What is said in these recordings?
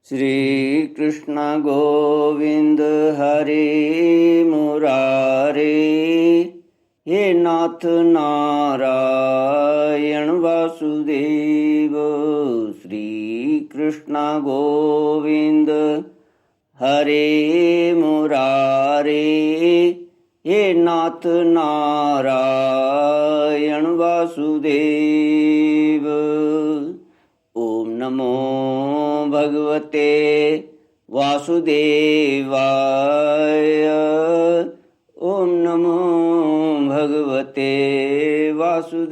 श्री कृष्ण गोविंद हरे मुरारे, हे नाथ नारायण वासुदेव। श्री कृष्ण गोविंद हरे मुरारे, हे नाथ नारायण वासुदेव। ओम नमो भगवते वासुदेवाय। ओम नमो भगवते वासुदेवाय।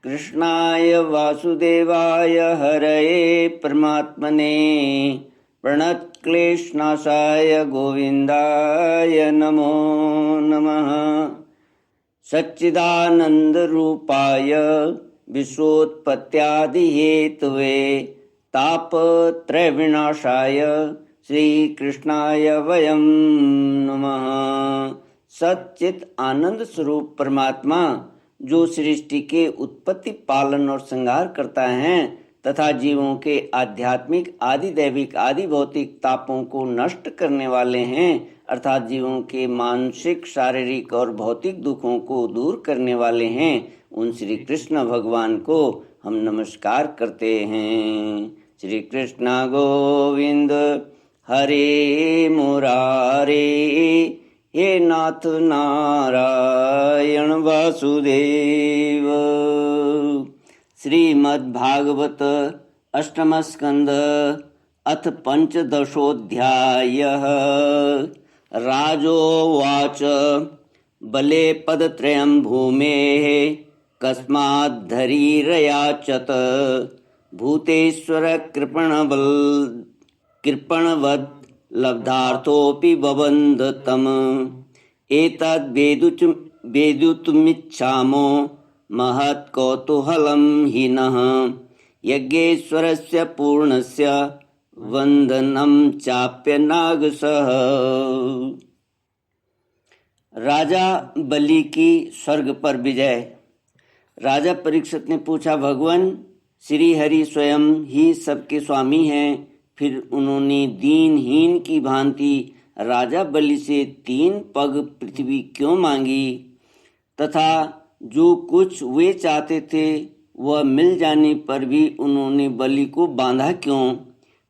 कृष्णाय वासुदेवाय हरये परमात्मने प्रणतक्लेशनाशाय गोविन्दाय नमो नमः। सच्चिदानन्दरूपाय विश्वोत्पत्त्यादिहेतवे तापत्रयविनाशाय श्रीकृष्णाय वयं नमः। सच्चित आनंद स्वरूप परमात्मा जो सृष्टि के उत्पत्ति, पालन और संहार करता है तथा जीवों के आध्यात्मिक, आदि दैविक, आदि भौतिक तापों को नष्ट करने वाले हैं, अर्थात जीवों के मानसिक, शारीरिक और भौतिक दुखों को दूर करने वाले हैं, उन श्री कृष्ण भगवान को हम नमस्कार करते हैं। श्री कृष्ण गोविंद हरे मुरारे, हे नाथ नारायण वासुदेव। श्रीमद्भागवत अष्टम स्कंद अथ पंचदशोऽध्यायः। राजोवाच बले पदत्रयं भूमेः कस्माद्धरीरयाचत भूतेश्वर कृपणवद् लब्धार्थोऽपि बबन्ध तम् एतद्वेदितुमिच्छामो महत्कौतूहलं हि नः यज्ञेश्वरस्य पूर्णस्य वंदनम चाप्यनागसः। राजा बलि की स्वर्ग पर विजय। राजा परीक्षित ने पूछा, भगवान श्री हरि स्वयं ही सबके स्वामी हैं, फिर उन्होंने दीनहीन की भांति राजा बलि से 3 पग पृथ्वी क्यों मांगी, तथा जो कुछ वे चाहते थे वह मिल जाने पर भी उन्होंने बलि को बांधा क्यों।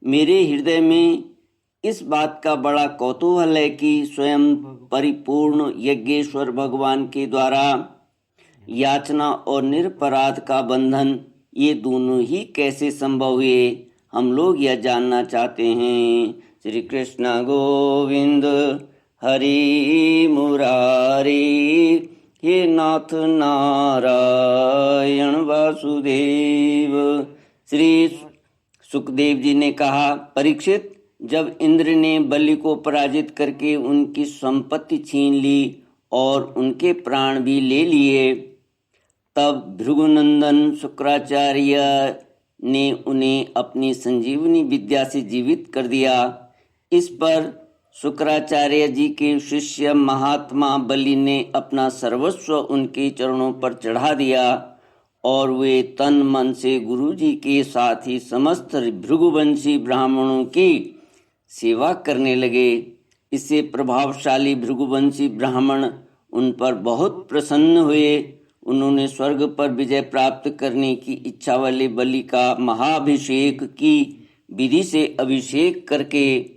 मेरे हृदय में इस बात का बड़ा कौतूहल है कि स्वयं परिपूर्ण यज्ञेश्वर भगवान के द्वारा याचना और निरपराध का बंधन, ये दोनों ही कैसे संभव हुए, हम लोग यह जानना चाहते हैं। श्री कृष्ण गोविंद हरि मुरारी, हे नाथ नारायण वासुदेव। श्री सुखदेव जी ने कहा, परीक्षित, जब इंद्र ने बलि को पराजित करके उनकी संपत्ति छीन ली और उनके प्राण भी ले लिए, तब भृगुनंदन शुक्राचार्य ने उन्हें अपनी संजीवनी विद्या से जीवित कर दिया। इस पर शुक्राचार्य जी के शिष्य महात्मा बलि ने अपना सर्वस्व उनके चरणों पर चढ़ा दिया और वे तन मन से गुरु जी के साथ ही समस्त भृगुवंशी ब्राह्मणों की सेवा करने लगे। इससे प्रभावशाली भृगुवंशी ब्राह्मण उन पर बहुत प्रसन्न हुए। उन्होंने स्वर्ग पर विजय प्राप्त करने की इच्छा वाले बलि का महाभिषेक की विधि से अभिषेक करके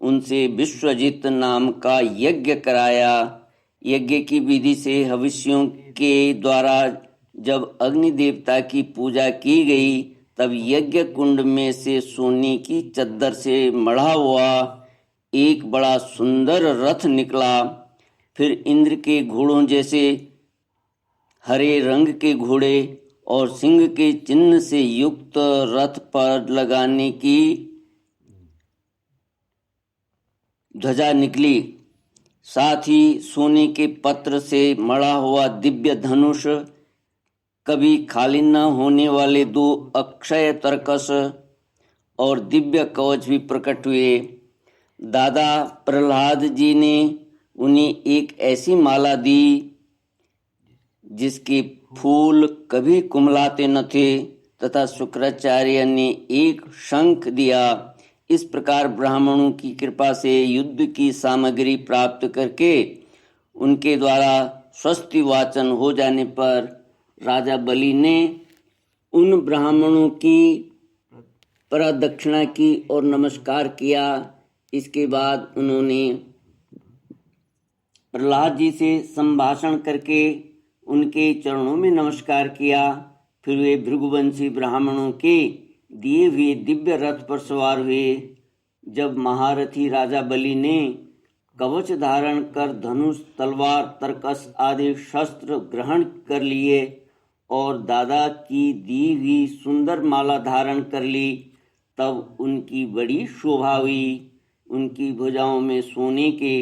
उनसे विश्वजित नाम का यज्ञ कराया। यज्ञ की विधि से हविष्यों के द्वारा जब अग्नि देवता की पूजा की गई, तब यज्ञ कुंड में से सोने की चद्दर से मढ़ा हुआ एक बड़ा सुंदर रथ निकला। फिर इंद्र के घोड़ों जैसे हरे रंग के घोड़े और सिंह के चिन्ह से युक्त रथ पर लगाने की ध्वजा निकली। साथ ही सोने के पत्र से मढ़ा हुआ दिव्य धनुष, कभी खाली न होने वाले 2 अक्षय तरकस और दिव्य कवच भी प्रकट हुए। दादा प्रहलाद जी ने उन्हें एक ऐसी माला दी जिसके फूल कभी कुमलाते न थे तथा शुक्राचार्य ने एक शंख दिया। इस प्रकार ब्राह्मणों की कृपा से युद्ध की सामग्री प्राप्त करके उनके द्वारा स्वस्ति वाचन हो जाने पर राजा बलि ने उन ब्राह्मणों की प्रदक्षिणा की और नमस्कार किया। इसके बाद उन्होंने प्रहलाद जी से संभाषण करके उनके चरणों में नमस्कार किया। फिर वे भृगुवंशी ब्राह्मणों के दिए हुए दिव्य रथ पर सवार हुए। जब महारथी राजा बलि ने कवच धारण कर धनुष, तलवार, तरकस आदि शस्त्र ग्रहण कर लिए और दादा की दी हुई सुंदर माला धारण कर ली, तब उनकी बड़ी शोभा हुई। उनकी भुजाओं में सोने के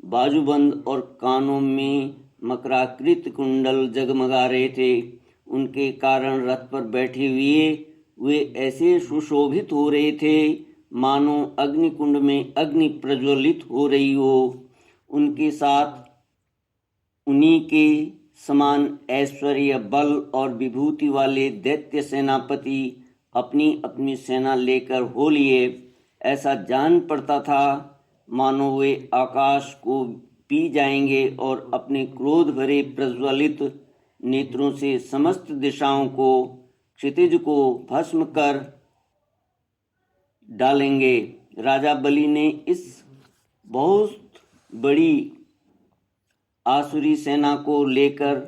बाजूबंद और कानों में मकराकृत कुंडल जगमगा रहे थे। उनके कारण रथ पर बैठे हुए वे ऐसे सुशोभित हो रहे थे मानो अग्निकुंड में अग्नि प्रज्वलित हो रही हो। उनके साथ उन्हीं के समान ऐश्वर्य, बल और विभूति वाले दैत्य सेनापति अपनी अपनी सेना लेकर हो लिए। ऐसा जान पड़ता था मानो वे आकाश को पी जाएंगे और अपने क्रोध भरे प्रज्वलित नेत्रों से समस्त दिशाओं को, क्षितिज को भस्म कर डालेंगे। राजा बलि ने इस बहुत बड़ी आसुरी सेना को लेकर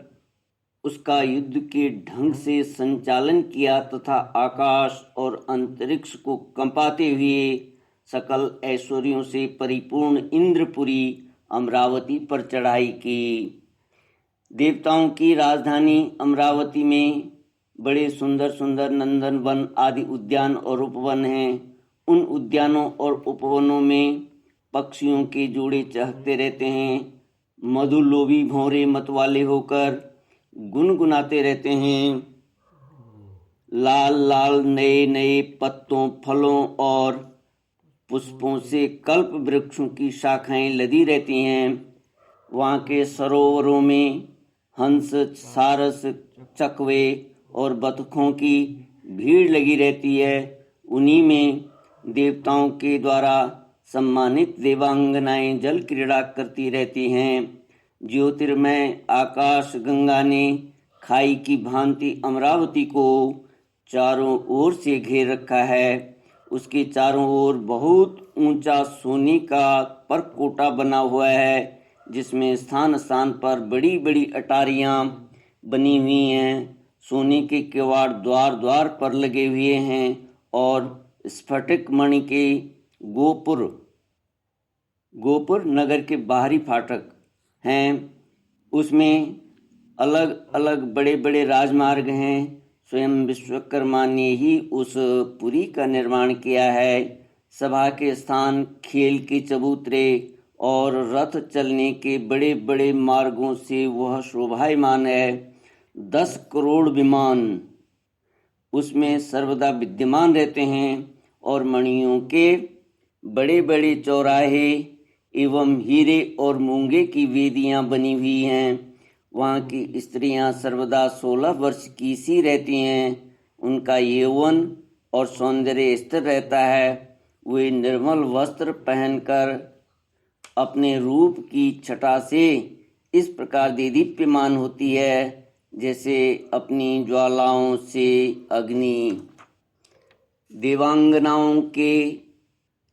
उसका युद्ध के ढंग से संचालन किया तथा आकाश और अंतरिक्ष को कंपाते हुए सकल ऐश्वर्यों से परिपूर्ण इंद्रपुरी अमरावती पर चढ़ाई की। देवताओं की राजधानी अमरावती में बड़े सुंदर सुंदर नंदन वन आदि उद्यान और उपवन हैं। उन उद्यानों और उपवनों में पक्षियों के जोड़े चहकते रहते हैं। मधुलोभी भौरे मतवाले होकर गुनगुनाते रहते हैं। लाल लाल नए नए पत्तों, फलों और पुष्पों से कल्प वृक्षों की शाखाएं लदी रहती हैं। वहाँ के सरोवरों में हंस, सारस, चकवे और बतखों की भीड़ लगी रहती है। उन्हीं में देवताओं के द्वारा सम्मानित देवांगनाएं जल क्रीड़ा करती रहती हैं। ज्योतिर्मय आकाश गंगा ने खाई की भांति अमरावती को चारों ओर से घेर रखा है। उसके चारों ओर बहुत ऊंचा सोने का परकोटा बना हुआ है, जिसमें स्थान स्थान पर बड़ी बड़ी अटारियां बनी हुई हैं। सोने के किवाड़ द्वार द्वार पर लगे हुए हैं और स्फटिक मणि के गोपुर नगर के बाहरी फाटक हैं। उसमें अलग अलग बड़े बड़े राजमार्ग हैं। स्वयं विश्वकर्मा ने ही उस पुरी का निर्माण किया है। सभा के स्थान, खेल के चबूतरे और रथ चलने के बड़े बड़े मार्गों से वह शोभायमान है। 10 करोड़ विमान उसमें सर्वदा विद्यमान रहते हैं और मणियों के बड़े बड़े चौराहे एवं हीरे और मूंगे की वेदियां बनी हुई हैं। वहाँ की स्त्रियां सर्वदा 16 वर्ष की सी रहती हैं। उनका यौवन और सौंदर्य स्थिर रहता है। वे निर्मल वस्त्र पहनकर अपने रूप की छटा से इस प्रकार दीप्यमान होती है जैसे अपनी ज्वालाओं से अग्नि। देवांगनाओं के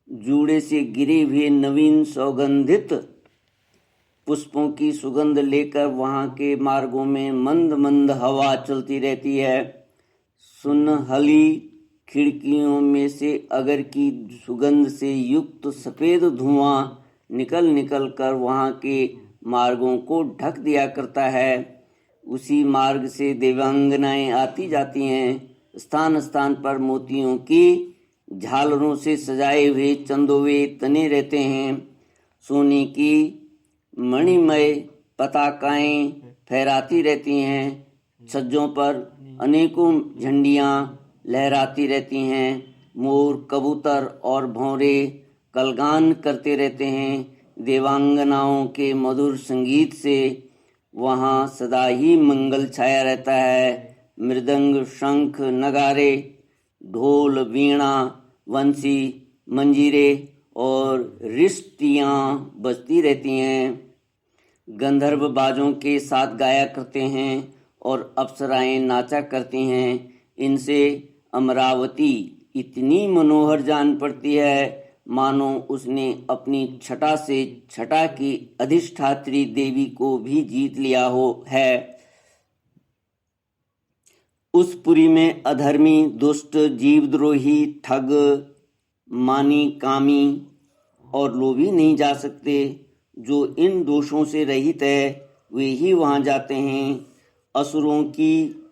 जूड़े से गिरे हुए नवीन सौगंधित पुष्पों की सुगंध लेकर वहाँ के मार्गों में मंद मंद हवा चलती रहती है। सुनहली खिड़कियों में से अगर की सुगंध से युक्त सफ़ेद धुआं निकल निकल कर वहाँ के मार्गों को ढक दिया करता है। उसी मार्ग से देवांगनाएं आती जाती हैं। स्थान स्थान पर मोतियों की झालरों से सजाए हुए चंदोवे तने रहते हैं। सोने की मणिमय पताकाएं फहराती रहती हैं। छज्जों पर अनेकों झंडियां लहराती रहती हैं। मोर, कबूतर और भौरे कलगान करते रहते हैं। देवांगनाओं के मधुर संगीत से वहाँ सदा ही मंगल छाया रहता है। मृदंग, शंख, नगारे, ढोल, वीणा, वंशी, मंजीरे और रिष्टियाँ बजती रहती हैं। गंधर्व बाजों के साथ गाया करते हैं और अप्सराएं नाचा करती हैं। इनसे अमरावती इतनी मनोहर जान पड़ती है मानो उसने अपनी छटा से छटा की अधिष्ठात्री देवी को भी जीत लिया हो है। उस पुरी में अधर्मी, दुष्ट, जीवद्रोही, ठग, मानी, कामी और लोभी नहीं जा सकते। जो इन दोषों से रहित है वे ही वहाँ जाते हैं। असुरों की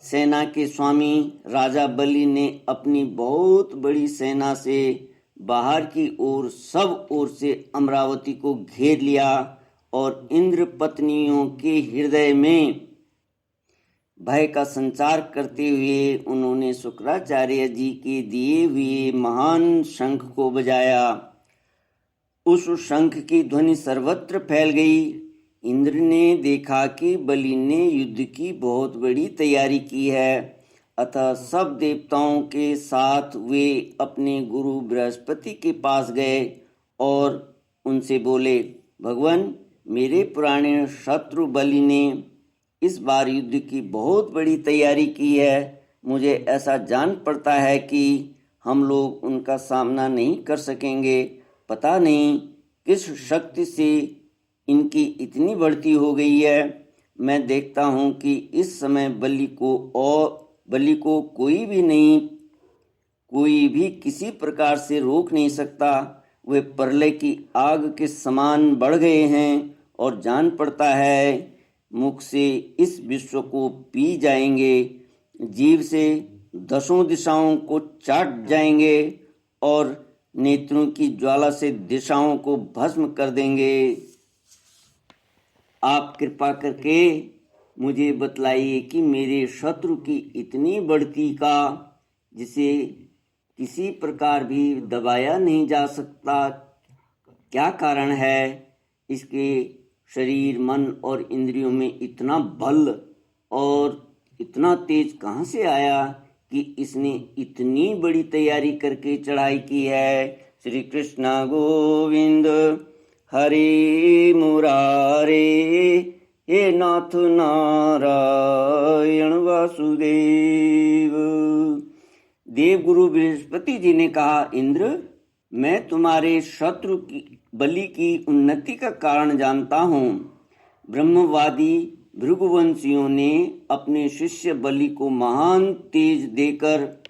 सेना के स्वामी राजा बलि ने अपनी बहुत बड़ी सेना से बाहर की ओर सब ओर से अमरावती को घेर लिया और इंद्र पत्नियों के हृदय में भय का संचार करते हुए उन्होंने शुक्राचार्य जी के दिए हुए महान शंख को बजाया। उस शंख की ध्वनि सर्वत्र फैल गई। इंद्र ने देखा कि बलि ने युद्ध की बहुत बड़ी तैयारी की है, अतः सब देवताओं के साथ वे अपने गुरु बृहस्पति के पास गए और उनसे बोले, भगवान, मेरे पुराने शत्रु बलि ने इस बार युद्ध की बहुत बड़ी तैयारी की है। मुझे ऐसा जान पड़ता है कि हम लोग उनका सामना नहीं कर सकेंगे। पता नहीं किस शक्ति से इनकी इतनी बढ़ती हो गई है। मैं देखता हूँ कि इस समय बलि को कोई भी किसी प्रकार से रोक नहीं सकता। वे प्रलय की आग के समान बढ़ गए हैं और जान पड़ता है मुख से इस विश्व को पी जाएंगे, जीव से दसों दिशाओं को चाट जाएंगे और नेत्रों की ज्वाला से दिशाओं को भस्म कर देंगे। आप कृपा करके मुझे बतलाइए कि मेरे शत्रु की इतनी बढ़ती का जिसे किसी प्रकार भी दबाया नहीं जा सकता क्या कारण है। इसके शरीर, मन और इंद्रियों में इतना बल और इतना तेज कहाँ से आया कि इसने इतनी बड़ी तैयारी करके चढ़ाई की है। श्री कृष्ण गोविंद हरे मुरारे, हे नाथ नारायण वासुदेव। देवगुरु बृहस्पति जी ने कहा, इंद्र, मैं तुम्हारे शत्रु की बलि की उन्नति का कारण जानता हूँ। ब्रह्मवादी भृगुवंशियों ने अपने शिष्य बलि को महान तेज देकर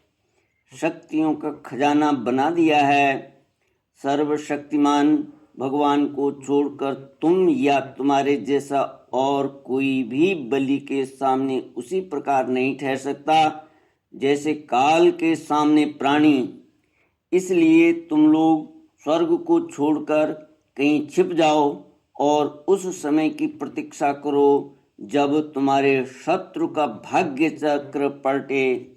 शक्तियों का खजाना बना दिया है। सर्वशक्तिमान भगवान को छोड़कर तुम या तुम्हारे जैसा और कोई भी बलि के सामने उसी प्रकार नहीं ठहर सकता जैसे काल के सामने प्राणी। इसलिए तुम लोग स्वर्ग को छोड़कर कहीं छिप जाओ और उस समय की प्रतीक्षा करो जब तुम्हारे शत्रु का भाग्य चक्र पलटे।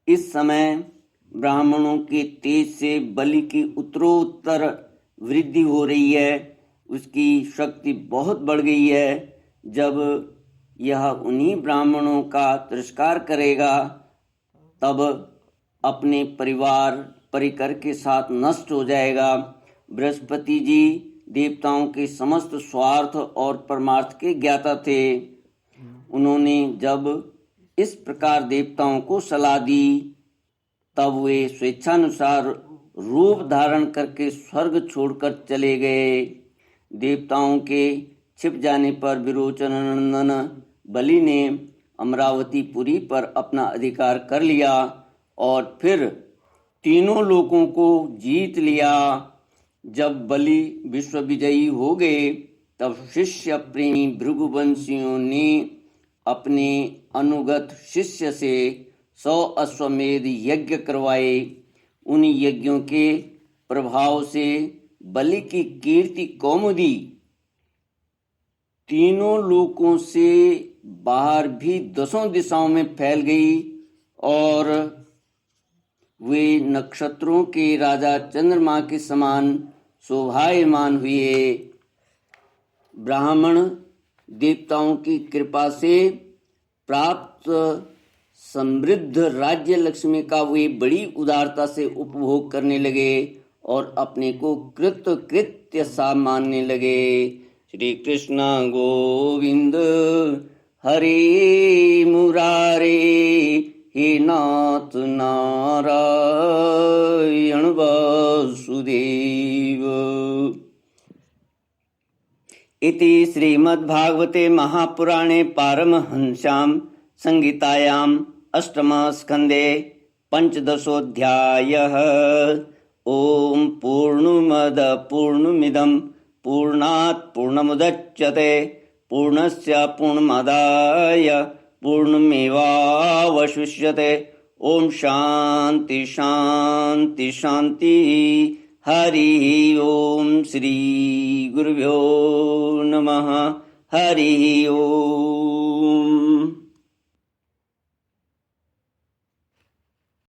इस समय ब्राह्मणों के तेज से बलि की उत्तरोत्तर वृद्धि हो रही है। उसकी शक्ति बहुत बढ़ गई है। जब यह उन्हीं ब्राह्मणों का तिरस्कार करेगा तब अपने परिकर के साथ नष्ट हो जाएगा। बृहस्पति जी देवताओं के समस्त स्वार्थ और परमार्थ के ज्ञाता थे। उन्होंने जब इस प्रकार देवताओं को सलाह दी तब वे स्वेच्छानुसार रूप धारण करके स्वर्ग छोड़कर चले गए। देवताओं के छिप जाने पर विरोचननंदन बलि ने अमरावतीपुरी पर अपना अधिकार कर लिया और फिर तीनों लोकों को जीत लिया। जब बलि विश्व विजयी हो गए तब शिष्य प्रेमी भृगुवंशियों ने अपने अनुगत शिष्य से 100 अश्वमेध यज्ञ करवाए। उन यज्ञों के प्रभाव से बलि की कीर्ति कौमुदी तीनों लोकों से बाहर भी 10 दिशाओं में फैल गई और वे नक्षत्रों के राजा चंद्रमा के समान शोभायमान हुए। ब्राह्मण देवताओं की कृपा से प्राप्त समृद्ध राज्य लक्ष्मी का वे बड़ी उदारता से उपभोग करने लगे और अपने को कृत्य सा मानने लगे। श्री कृष्ण गोविंद हरे मुरारे, हे नाथ नारायण वासुदेव। इति श्रीमद्भागवते महापुराणे पारमहंस्यां संहितायां अष्टमस्कन्धे पंचदशोऽध्यायः। ओम पूर्णमद पूर्णमिदं पूर्णात् पूर्णमुदच्यते पूर्णस्य पूर्णमादाय पूर्णमेवावशिष्यते। ओम शांति शांति शांति। हरि ओम श्री गुरुभ्यो नमः। हरि ओम।